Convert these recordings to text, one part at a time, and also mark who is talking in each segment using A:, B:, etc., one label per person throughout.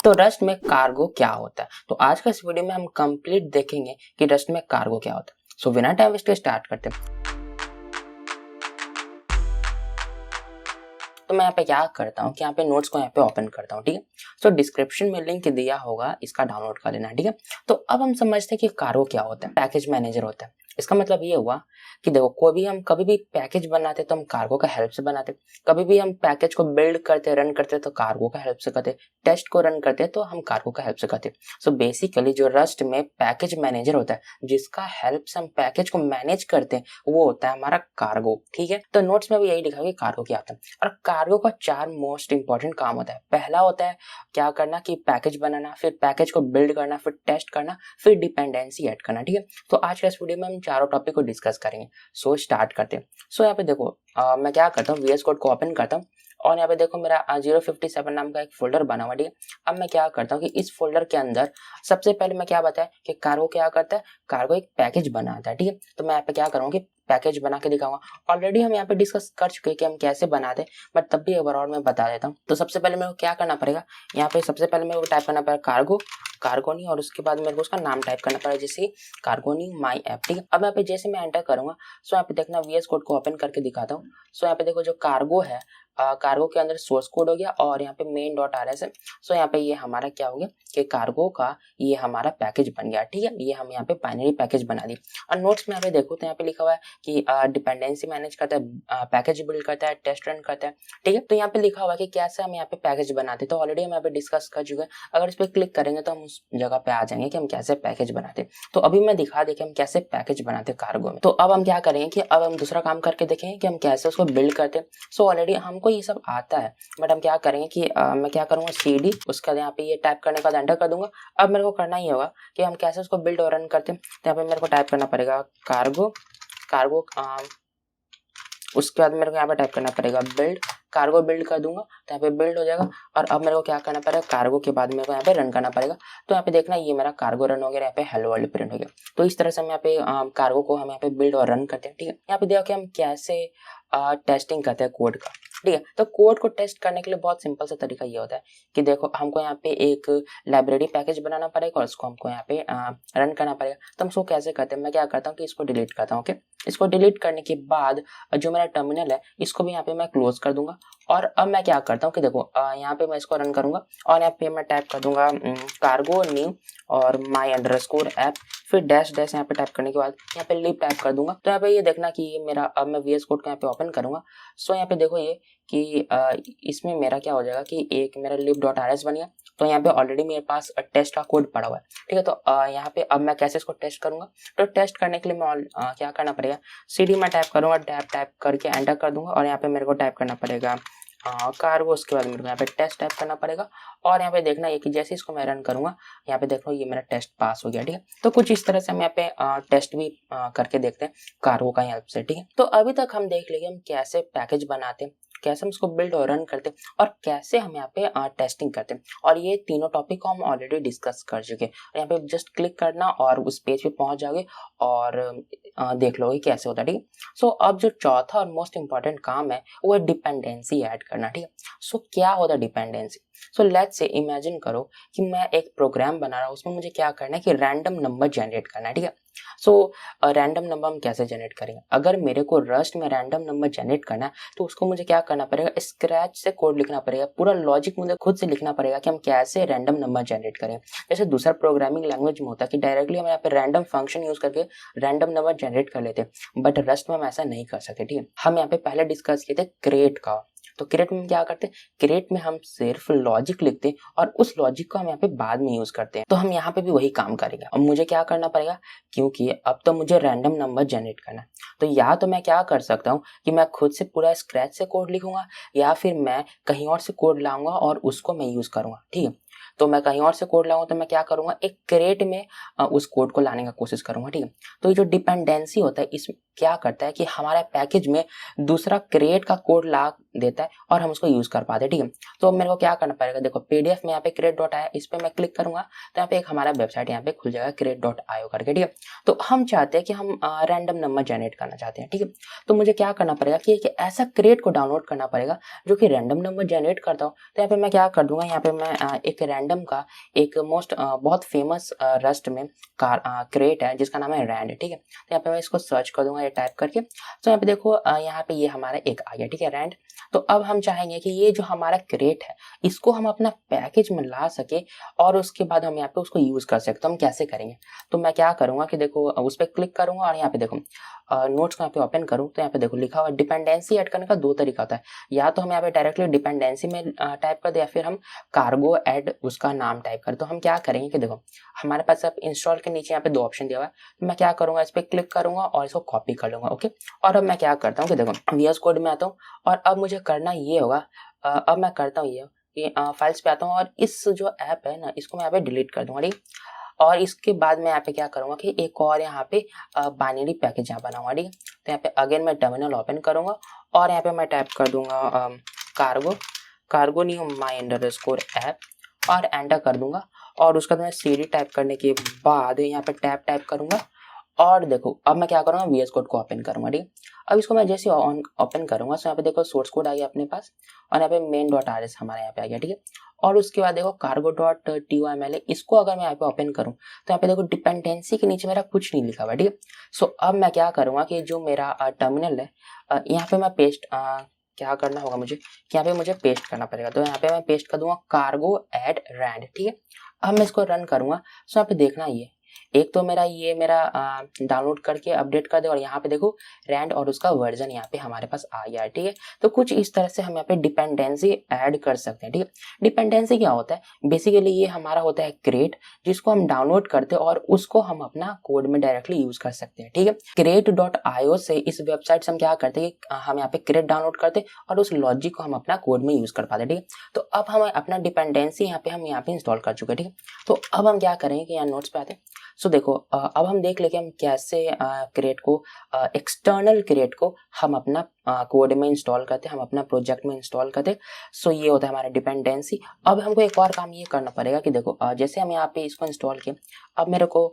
A: तो रस्ट में कार्गो क्या होता है। तो आज का इस वीडियो में हम कंप्लीट देखेंगे कि रस्ट में कार्गो क्या होता है। सो बिना टाइम वेस्ट के स्टार्ट करते हैं। तो मैं यहाँ पे क्या करता हूँ कि यहाँ पे नोट्स को यहाँ पे ओपन करता हूँ, ठीक है। सो डिस्क्रिप्शन में लिंक दिया होगा, इसका डाउनलोड कर लेना, ठीक है। तो अब हम समझते हैं कि कार्गो क्या होता है। पैकेज मैनेजर होता है। इसका मतलब ये हुआ कि देखो कभी भी पैकेज बनाते तो हम कार्गो का हेल्प से बनाते, कभी भी हम पैकेज को बिल्ड करते रन करते तो कार्गो का हेल्प से करते, टेस्ट को रन करते तो हम कार्गो का हेल्प से करते। सो बेसिकली जो रस्ट में पैकेज मैनेजर होता है, जिसका हेल्प से हम पैकेज को मैनेज करते हैं, वो होता है हमारा कार्गो, ठीक है। तो नोट्स में भी यही लिखा है कि कार्गो क्या होता है। और कार्गो का 4 मोस्ट इंपॉर्टेंट काम होता है। पहला होता है क्या करना कि पैकेज बनाना, फिर पैकेज को बिल्ड करना, फिर टेस्ट करना, फिर डिपेंडेंसी ऐड करना, ठीक है। तो आज के इस वीडियो में हम चारों टॉपिक को डिस्कस करेंगे। सो स्टार्ट करते हैं। सो यहाँ पे देखो मैं क्या करता हूँ, VS कोड को ओपन करता हूँ और यहाँ पे देखो मेरा 057 नाम का एक फोल्डर बना हुआ, ठीक है। अब मैं क्या करता हूँ कि इस फोल्डर के अंदर सबसे पहले मैं क्या बताया कि कार्गो क्या करता है, कार्गो एक पैकेज बनाता है, ठीक है। तो मैं यहाँ पे क्या करूँगा कि पैकेज बना के दिखाऊंगा। ऑलरेडी हम यहाँ पे डिस्कस कर चुके हैं कि हम कैसे बनाते हैं, बट तब भी एक बार और मैं बता देता हूँ। तो सबसे पहले मेरे को क्या करना पड़ेगा, यहाँ पे सबसे पहले मेरे को टाइप करना पड़ेगा कार्गोनी, और उसके बाद मेरे को उसका नाम टाइप करना पड़ेगा, जैसे कार्गोनी माई ऐप, ठीक है। अब यहाँ पे जैसे मैं एंटर करूंगा, सो यहाँ पे देखना VS कोड को ओपन करके दिखाता हूँ। सो यहाँ पे देखो जो कार्गो है, कार्गो के अंदर सोर्स कोड हो गया और यहाँ पे main.rs है। सो यहाँ पे ये हमारा क्या हो गया कि कार्गो का ये हमारा पैकेज बन गया, ठीक है। ये हम यहाँ पे बाइनरी पैकेज बना दी। और नोट्स में यहाँ पे देखो तो यहाँ पे लिखा हुआ है कि डिपेंडेंसी मैनेज करता है, पैकेज बिल्ड करता है, टेस्ट रन करता है, ठीक है। तो यहाँ पे लिखा हुआ है कि कैसे हम यहाँ पे पैकेज बनाते हैं। तो ऑलरेडी हम यहाँ पे डिस्कस कर चुके हैं। अगर इस पर क्लिक करेंगे तो हम उस जगह पे आ जाएंगे कि हम कैसे पैकेज बनाते हैं। तो अभी मैं दिखा दे कि हम कैसे पैकेज बनाते हैं कार्गो में। तो अब हम क्या करेंगे कि अब हम दूसरा काम करके देखेंगे कि हम कैसे उसको बिल्ड करते हैं। सो ऑलरेडी हमको ये सब आता है, बट हम क्या करेंगे कि मैं क्या करूंगा CD, उसका यहाँ पे ये टाइप करने का एंटर कर दूंगा। अब मेरे को करना ही होगा कि हम कैसे उसको बिल्ड और रन करते हैं। तो यहाँ पे मेरे को टाइप करना पड़ेगा कार्गो, उसके बाद मेरे को यहाँ पे टाइप करना पड़ेगा बिल्ड, कार्गो बिल्ड कर दूंगा तो यहाँ पे बिल्ड हो जाएगा। और अब मेरे को क्या करना पड़ेगा, कार्गो के बाद मेरे को यहाँ पे रन करना पड़ेगा। तो यहाँ पे देखना ये मेरा कार्गो रन हो गया, यहाँ पे हेलो वर्ल्ड प्रिंट हो गया। तो इस तरह से हम यहाँ पे कार्गो को हम यहाँ पे बिल्ड और रन करते हैं, ठीक है। यहाँ पे देखो कि हम कैसे टेस्टिंग करते हैं कोड का, ठीक है। तो कोड को टेस्ट करने के लिए बहुत सिंपल सा तरीका ये होता है कि देखो हमको यहाँ पे एक लाइब्रेरी पैकेज बनाना पड़ेगा और उसको हमको यहाँ पे रन करना पड़ेगा। तो हम उसको कैसे करते हैं, मैं क्या करता हूँ कि इसको डिलीट करता हूँ, ओके। इसको डिलीट करने के बाद जो मेरा टर्मिनल है इसको भी यहाँ पे मैं क्लोज कर दूंगा। और अब मैं क्या करता हूँ कि देखो यहाँ पे मैं इसको रन करूंगा और यहाँ पे मैं टाइप कर दूंगा कार्गो न्यू और माई अंडरस्कोर ऐप, फिर डैश डैश यहाँ पे टाइप करने के बाद यहाँ पे लिब टाइप कर दूंगा। तो यहाँ पे ये देखना कि ये मेरा, अब मैं VS कोड को यहाँ पे ओपन करूंगा। सो यहाँ पे देखो ये कि इसमें मेरा क्या हो जाएगा कि एक मेरा lib.rs बन गया। तो यहाँ पे ऑलरेडी मेरे पास टेस्ट का कोड पड़ा हुआ है, ठीक है। तो यहाँ पे अब मैं कैसे इसको टेस्ट करूंगा, तो टेस्ट करने के लिए मैं क्या करना पड़ेगा, CD में टाइप करूंगा, टाइप करके एंटर कर दूंगा और यहाँ पे मेरे को टाइप करना पड़ेगा कार्गो, उसके बाद मेरे को यहाँ पे टेस्ट टाइप करना पड़ेगा। और यहाँ पे देखना ये कि जैसे इसको मैं रन करूंगा यहाँ पे देखो ये मेरा टेस्ट पास हो गया, ठीक है। तो कुछ इस तरह से हम यहाँ पे टेस्ट भी करके देखते हैं कार्गो का हेल्प से, ठीक है। तो अभी तक हम देख लेंगे हम कैसे पैकेज बनाते हैं, कैसे हम उसको बिल्ड और रन करते हैं और कैसे हम यहाँ पे टेस्टिंग करते हैं। और ये तीनों टॉपिक को हम ऑलरेडी डिस्कस कर चुके हैं। यहाँ पे जस्ट क्लिक करना और उस पेज पे पहुंच जाओगे और देख लोगे कैसे होता है, ठीक है। सो अब जो चौथा और मोस्ट इंपॉर्टेंट काम है वो है डिपेंडेंसी ऐड करना, ठीक है। सो क्या होता है dependency. So let's say imagine करो कि मैं एक प्रोग्राम बना रहा हूँ, उसमें मुझे क्या करना है कि रैंडम नंबर जनरेट करना है, ठीक है। सो रैंडम नंबर हम कैसे जनरेट करेंगे, अगर मेरे को रस्ट में रैंडम नंबर जनरेट करना है तो उसको मुझे क्या करना पड़ेगा, स्क्रैच से कोड लिखना पड़ेगा, पूरा लॉजिक मुझे खुद से लिखना पड़ेगा कि हम कैसे रैंडम नंबर जनरेट करें। जैसे दूसरा प्रोग्रामिंग लैंग्वेज में होता है कि डायरेक्टली हम यहाँ पे रैंडम फंक्शन यूज करके रैंडम नंबर जनरेट कर लेते हैं, बट रस्ट में हम ऐसा नहीं कर सकते, ठीक है। हम यहाँ पे पहले डिस्कस किए थे क्रिएट का। तो क्रिएट में क्या करते हैं, क्रिएट में हम सिर्फ लॉजिक लिखते हैं और उस लॉजिक को हम यहाँ पे बाद में यूज करते हैं। तो हम यहाँ पे भी वही काम करेंगे। अब मुझे क्या करना पड़ेगा, क्योंकि अब तो मुझे रैंडम नंबर जनरेट करना है, तो या तो मैं क्या कर सकता हूँ कि मैं खुद से पूरा स्क्रैच से कोड लिखूंगा या फिर मैं कहीं और से कोड लाऊंगा और उसको मैं यूज करूंगा, ठीक है। तो मैं कहीं और से कोड लाऊंगा तो मैं क्या करूंगा, एक क्रिएट में उस कोड को लाने का कोशिश करूंगा, ठीक है। तो ये जो डिपेंडेंसी होता है इसमें क्या करता है कि हमारे पैकेज में दूसरा क्रिएट का कोड देता है और हम उसको यूज़ कर पाते हैं, ठीक है। तो अब मेरे को क्या करना पड़ेगा, देखो PDF में यहाँ पे create.io, इस पर मैं क्लिक करूंगा तो यहाँ पे एक हमारा वेबसाइट यहाँ पे खुल जाएगा create.io करके, ठीक है। तो हम चाहते हैं कि हम रैंडम नंबर जनरेट करना चाहते हैं, ठीक है। तो मुझे क्या करना पड़ेगा कि ऐसा क्रिएट को डाउनलोड करना पड़ेगा जो कि रैंडम नंबर जनरेट करता हो। तो यहाँ पे मैं क्या कर दूंगा, यहाँ पे मैं एक रैंडम का एक बहुत फेमस रस्ट में क्रिएट है जिसका नाम है रैंड, ठीक है। तो यहाँ पे मैं इसको सर्च कर दूंगा ये टाइप करके। तो यहाँ पे देखो यहाँ पे ये हमारा एक आ गया, ठीक है, रैंड। तो अब हम चाहेंगे कि ये जो हमारा क्रिएट है इसको हम अपना पैकेज में ला सके और उसके बाद हम यहाँ पे उसको यूज कर सकते। तो हम कैसे करेंगे, तो मैं क्या करूंगा कि देखो उस पर क्लिक करूंगा और यहाँ पे देखो नोट्स को यहाँ पे ओपन करूँ तो यहाँ पे देखो लिखा हुआ डिपेंडेंसी ऐड करने का दो तरीका होता है। या तो हम यहाँ पे डायरेक्टली डिपेंडेंसी में टाइप कर दे या फिर हम कार्गो ऐड उसका नाम टाइप कर। तो हम क्या करेंगे कि देखो हमारे पास अब इंस्टॉल के नीचे यहाँ पे दो ऑप्शन दिया हुआ है। तो मैं क्या करूंगा, इस पर क्लिक करूंगा और इसको कॉपी कर लूंगा, ओके। और अब मैं क्या करता हूँ कि देखो VS कोड में आता हूँ और अब मुझे करना ये होगा, अब मैं करता हूँ ये कि फाइल्स पे आता हूँ और इस जो ऐप है ना इसको मैं यहाँ पे डिलीट कर दूंगा, ठीक। और इसके बाद मैं यहाँ पे क्या करूंगा कि एक और यहाँ पे बाइनरी पैकेज यहाँ बनाऊंगा, ठीक है। तो यहाँ पे अगेन मैं टर्मिनल ओपन करूंगा और यहाँ पे मैं टाइप कर दूंगा cargo knew my underscore app और एंटर कर दूंगा। और उसका मैं CD टाइप करने के बाद यहाँ पे टैब टाइप करूंगा और देखो अब मैं क्या करूंगा, VS कोड को ओपन करूंगा, ठीक। अब इसको मैं जैसे ओपन करूंगा तो यहाँ पे देखो सोर्स कोड आ गया अपने पास और यहाँ पे main.rs हमारे यहाँ पे आ गया, ठीक है। और उसके बाद देखो cargo.tyml, इसको अगर मैं यहाँ पे ओपन करूँ तो यहाँ पे देखो डिपेंडेंसी के नीचे मेरा कुछ नहीं लिखा हुआ, ठीक है। सो अब मैं क्या करूंगा कि जो मेरा टर्मिनल है यहाँ पे मैं पेस्ट क्या करना होगा मुझे कि यहाँ पे मुझे पेस्ट करना पड़ेगा। तो यहाँ पे मैं पेस्ट कर दूंगा कार्गो एड रैंड, ठीक है। अब मैं इसको रन करूंगा तो यहाँ पे देखना ये एक तो मेरा डाउनलोड करके अपडेट कर दे और यहाँ पे देखो रैंड और उसका वर्जन यहाँ पे हमारे पास आ गया है, ठीक है। तो कुछ इस तरह से हम यहाँ पे डिपेंडेंसी ऐड कर सकते हैं, ठीक है। डिपेंडेंसी क्या होता है, बेसिकली ये हमारा होता है क्रिएट जिसको हम डाउनलोड करते हैं और उसको हम अपना कोड में डायरेक्टली यूज कर सकते हैं, ठीक है। create.io से इस वेबसाइट से हम क्या करते हैं कि हम यहाँ पे क्रिएट डाउनलोड करते हैं और उस लॉजिक को हम अपना कोड में यूज कर पाते हैं, ठीक है। तो अब हम अपना डिपेंडेंसी हम यहाँ पे इंस्टॉल कर चुके हैं, ठीक है। तो अब हम क्या करेंगे कि यहाँ नोट्स पे आते हैं। सो देखो अब हम देख ले कि हम कैसे क्रिएट को एक्सटर्नल क्रिएट को हम अपना कोड में इंस्टॉल करते हैं, हम अपना प्रोजेक्ट में इंस्टॉल करते हैं। सो ये होता है हमारा डिपेंडेंसी। अब हमको एक और काम ये करना पड़ेगा कि देखो जैसे हम यहाँ पे इसको इंस्टॉल किए, अब मेरे को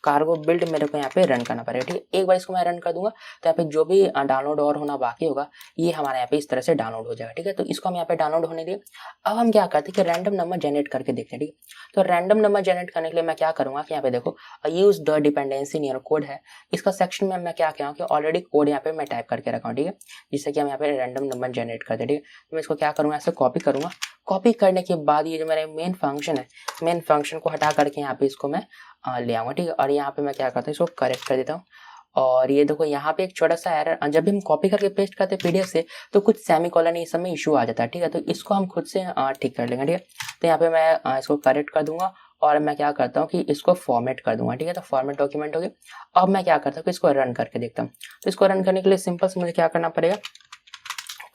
A: कार्गो बिल्ड मेरे को यहाँ पे रन करना पड़ेगा, ठीक है। एक बार इसको मैं रन कर दूंगा तो यहाँ पे जो भी डाउनलोड और होना बाकी होगा ये हमारे यहाँ पे इस तरह से डाउनलोड हो जाएगा, ठीक है। तो इसको हम यहाँ पे डाउनलोड होने दें। अब हम क्या करते हैं कि रैंडम नंबर जनरेट करके देखते हैं, ठीक है। तो रैंडम नंबर जनरेट करने के लिए मैं क्या करूंगा कि यहाँ पे देखो use the dependency near code है, इसका सेक्शन में मैं क्या कहूँ कि ऑलरेडी कोड यहाँ पे मैं टाइप करके रखा हूँ, ठीक है, जिससे कि हम यहाँ पे रैंडम नंबर जनरेट करते हैं, ठीक है। तो मैं इसको क्या करूँगा, ऐसे कॉपी करूंगा। कॉपी करने के बाद ये जो मेरा मेन फंक्शन है, मेन फंक्शन को हटा करके यहाँ पे इसको मैं ले आऊंगा, ठीक है। और यहाँ पे मैं क्या करता हूँ, इसको करेक्ट कर देता हूँ। और ये देखो यहाँ पे एक छोटा सा एरर, जब भी हम कॉपी करके पेस्ट करते हैं PDF से तो कुछ सेमीकोलन इस समय इशू आ जाता है, ठीक है। तो इसको हम खुद से ठीक कर लेंगे, ठीक है। तो यहाँ पे मैं इसको करेक्ट कर दूंगा और मैं क्या करता हूँ कि इसको फॉर्मेट कर दूंगा, ठीक है। तो फॉर्मेट डॉक्यूमेंट हो गया। अब मैं क्या करता हूँ कि इसको रन करके देखता हूँ। तो इसको रन करने के लिए सिंपल से मुझे क्या करना पड़ेगा,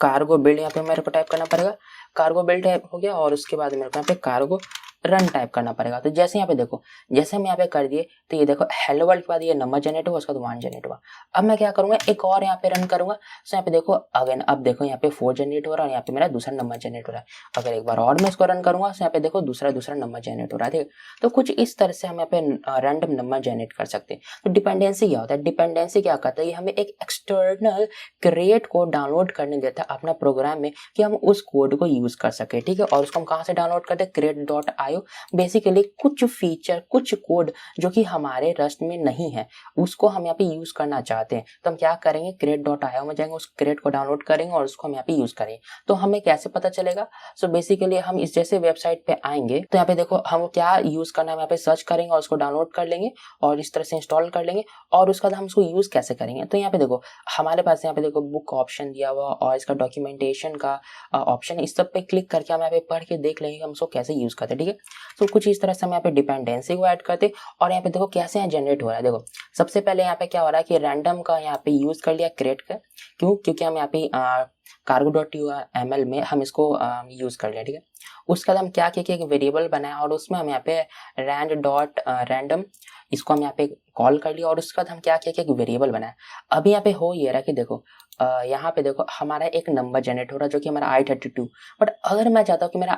A: कार्गो बिल्ड यहाँ पे मेरे को टाइप करना पड़ेगा। कार्गो बिल्ड टाइप हो गया और उसके बाद मेरे को यहाँ पे कार्गो रन टाइप करना पड़ेगा। तो जैसे यहाँ पे देखो, जैसे हम यहाँ पे कर दिए तो ये देखो हेलो वर्ल्ड के बाद ये नंबर जनरेट हुआ, उसका 1 जनरेट हुआ। अब मैं क्या करूंगा, एक और यहाँ पे रन करूंगा। तो यहाँ पे देखो अगेन, अब देखो यहाँ पे 4 जनरेट हो रहा है और यहाँ पे मेरा दूसरा नंबर जनरेट हो रहा है। अगर एक बार और मैं इसको रन करूंगा तो यहाँ पे देखो दूसरा नंबर जनरेट हो रहा है, ठीक है। तो कुछ इस तरह से हम यहाँ पे रैंडम नंबर जनरेट कर सकते हैं। तो डिपेंडेंसी क्या होता है, डिपेंडेंसी क्या करता है, ये हमें एक एक्सटर्नल क्रिएट को डाउनलोड करने देता है अपना प्रोग्राम में कि हम उस कोड को यूज कर सके, ठीक है। और उसको हम कहाँ से डाउनलोड करते हैं, create.io। बेसिकली कुछ फीचर, कुछ कोड जो कि हमारे रस्ट में नहीं है उसको हम यहाँ पे यूज करना चाहते हैं। तो हम क्या करेंगे, create.io में जाएंगे, उस क्रिएट को डाउनलोड करेंगे और उसको हम यहाँ पे यूज करेंगे। तो हमें कैसे पता चलेगा, सो बेसिकली हम इस जैसे वेबसाइट पे आएंगे तो यहाँ पे देखो हम क्या यूज करना है, यहाँ पे सर्च करेंगे और उसको डाउनलोड कर लेंगे और इस तरह से इंस्टॉल कर लेंगे। और उसके बाद हम उसको यूज कैसे करेंगे, तो यहाँ पे देखो हमारे पास यहाँ पे देखो बुक ऑप्शन दिया हुआ और इसका डॉक्यूमेंटेशन का ऑप्शन, इस सब पे क्लिक करके हम यहाँ पे पढ़ के देख लेंगे हम उसको कैसे यूज करते हैं, ठीक है। तो कुछ इस तरह से हम यहाँ पे डिपेंडेंसी को ऐड करते और यहाँ पे देखो कैसे यहाँ जनरेट हो रहा है। देखो सबसे पहले यहाँ पे क्या हो रहा है कि रैंडम का यहाँ पे यूज कर लिया क्रिएट का, क्योंकि हम यहाँ पे cargo.yml में हम इसको यूज कर लिया, ठीक है। उसके बाद हम क्या किया कि एक वेरिएबल बनाया और उसमें हम यहाँ पे rand.random इसको हम यहाँ पे कॉल कर लिया और उसके बाद हम क्या किया कि एक वेरिएबल बनाया। अभी यहाँ पे हो ये रहा कि देखो यहाँ पे देखो हमारा एक नंबर जनरेट हो रहा है जो कि हमारा I32, बट अगर मैं चाहता हूँ कि मेरा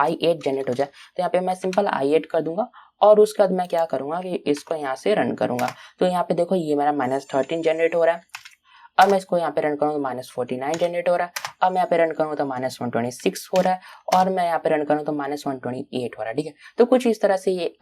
A: I8 जनरेट हो जाए तो यहाँ पे मैं सिंपल I8 कर दूंगा और उसके बाद मैं क्या करूंगा कि इसको यहाँ से रन करूंगा। तो यहाँ पे देखो ये मेरा -13 जनरेट हो रहा है। अब मैं इसको यहाँ पे रन करूँगा तो -49 जनरेट हो रहा है। अब मैं यहाँ पे रन करूँगा तो -126 हो रहा है और मैं यहाँ पे रन करूँ तो -128 हो रहा है। ठीक है, तो कुछ इस तरह से ये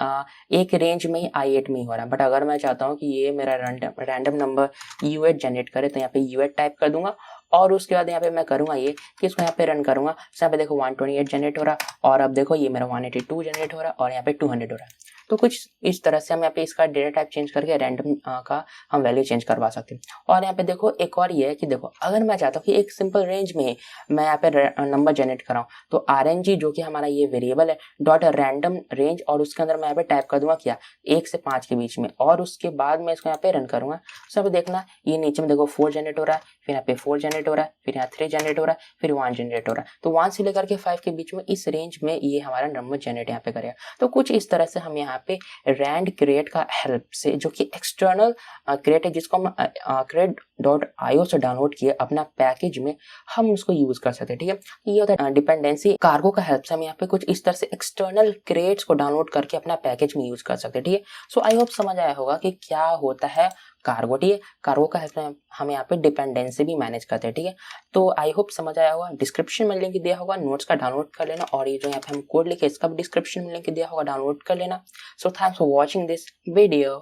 A: एक रेंज में ही I8 में ही हो रहा है। बट अगर मैं चाहता हूँ कि ये मेरा रैंडम नंबर U8 जनरेट करे तो यहाँ पे U8 टाइप कर दूंगा और उसके बाद यहाँ पे मैं करूंगा ये कि इसको यहाँ पे रन करूंगा। तो यहाँ पे देखो 128 जनरेट हो रहा है और अब देखो ये मेरा 182 जनरेट हो रहा है और यहाँ पे 200 हो रहा है। तो कुछ इस तरह से हम यहाँ पे इसका डेटा टाइप चेंज करके रैंडम का हम वैल्यू चेंज करवा सकते हैं। और यहाँ पे देखो एक और ये है कि देखो अगर मैं चाहता हूँ कि एक सिंपल रेंज में मैं यहाँ पे नंबर जनरेट कराऊँ तो RNG जो कि हमारा ये वेरिएबल है डॉट रैंडम रेंज और उसके अंदर मैं यहाँ पे टाइप कर दूंगा क्या 1 से 5 के बीच में और उसके बाद मैं इसको यहाँ पे रन करूंगा। तो यहाँ पे देखना ये नीचे में देखो 4 जनरेट हो रहा है, फिर यहाँ पे 4 जनरेट हो रहा है, फिर यहाँ 3 जनरेट हो रहा है, फिर 1 जनरेट हो रहा है। तो 1 से लेकर के 5 के बीच में इस रेंज में ये हमारा नंबर जनरेट यहाँ पे करेगा। तो कुछ इस तरह से हम यहाँ पे रैंड क्रिएट का हेल्प से जो कि एक्सटर्नल क्रिएट है जिसको हम create.io से डाउनलोड किए अपना पैकेज में हम उसको यूज कर सकते हैं। ठीक है, ये होता है डिपेंडेंसी कार्गो का हेल्प से हम यहाँ पे कुछ इस तरह से एक्सटर्नल क्रिएट्स को डाउनलोड करके अपना पैकेज में यूज कर सकते हैं। ठीक है, सो आई होप समझ आया होगा कि क्या होता है कार्गो। ठीक है, कार्गो का हेल्प में हम यहाँ पे डिपेंडेंसी भी मैनेज करते हैं। ठीक है, तो आई होप समझ आया होगा। डिस्क्रिप्शन में लिंक दिया होगा, नोट्स का डाउनलोड कर लेना और ये जो यहाँ पे हम कोड लिखे इसका भी डिस्क्रिप्शन में लिंक दिया होगा, डाउनलोड कर लेना। So thanks for watching this video.